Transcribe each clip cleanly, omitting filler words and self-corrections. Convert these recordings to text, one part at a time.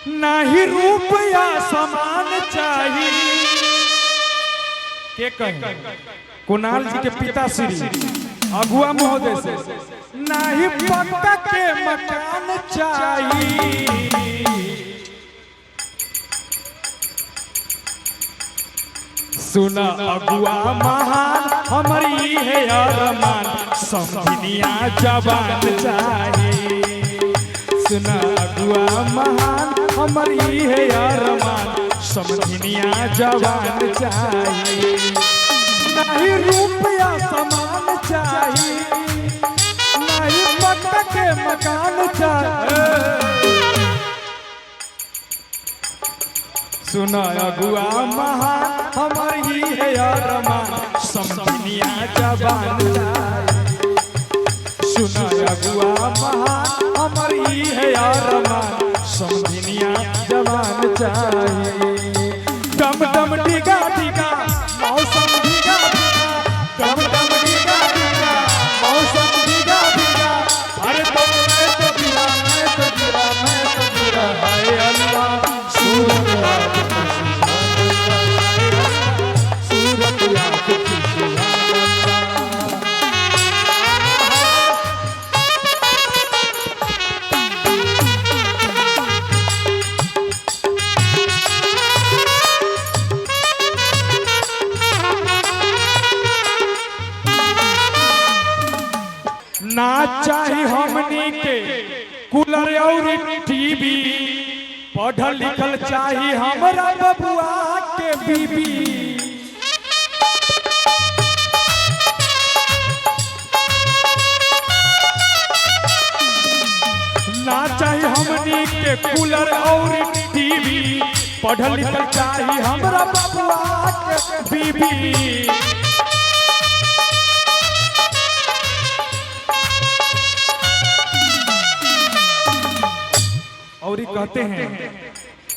नहीं रूप या समान चाहिए। के कहे कुणाल जी के पिता श्री अगुआ महोदय से नहीं पक्का के मकान चाहिए। सुना अगुआ महान हमारी है अरमान समझनिया जवान चाहिए। सुना अगुआ महान हमारी है अरमान समझनिया जवान चाहिए। नहीं रुपया समान चाहिए, नहीं पक्का के मकान चाहिए। सुना अगुआ महान हमारी है अरमान समझनिया जवान चाहिए। सुना अगुआ महान हमारी है अरमान समझनिया जवान चाहिए। डम डम डिगा डिगा मौसम डिगा डिगा, डम डम डिगा डिगा मौसम डिगा डिगा। अरे तो मैं तो बिरा मैं तो बिरा मैं तो बिरा हाय अल्लाह सूरत याद सूरत याद ना चाही हमनी के कूलर और टीवी, पढ़ल लिखल चाही हमरा बबुआ के बीबी। ना चाही हमनी के कूलर और टीवी, पढ़ल लिखल चाही हमरा बबुआ के बीबी। और कहते हैं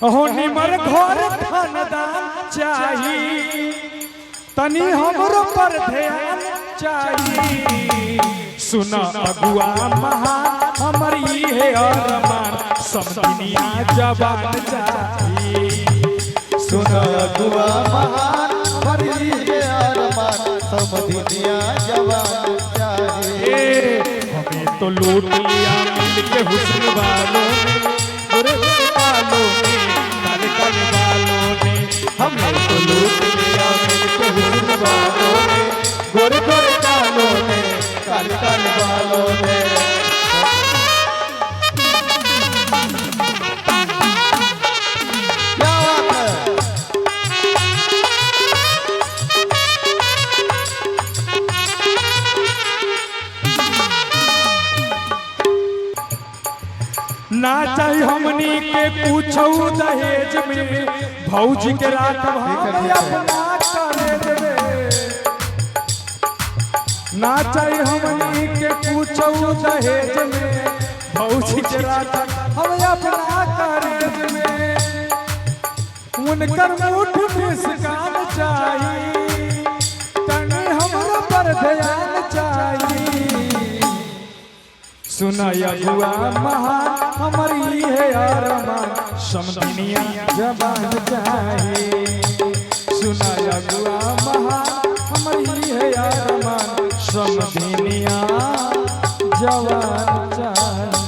अहो निमर घर खानदान चाहिए, तनी हमरो पर ध्यान चाहिए। सुना अगुआ महान हमारी है अरमान समझनिया जवान चाहिए। सुना अगुआ महान हमारी है अरमान समझनिया जवान चाहिए। हमें तो लूट लिया मिल के हुस्न वालों ने, वालों ने काले काले वालों ने। हमने तो लूट लिया मिलके हुस्न वालों ने, गोरे गोरे कालों ने काले काले बालों ने। क्या बात है। ना चाही हमनी के पूछो दहेज में, भौजी के राखब हम अपना करेज में। ना चाही हमनी के पूछो दहेज में, भौजी के राखब हम अपना करेज में। उनकर मुठ में सिकान चाहिए, तनी हमरा पर ध्यान चाहिए। सुना अगुआ महान हमारी है अरमान समझनिया जवान चाहिए। सुना अगुआ महान हमारी है अरमान समझनिया जवान चाहिए।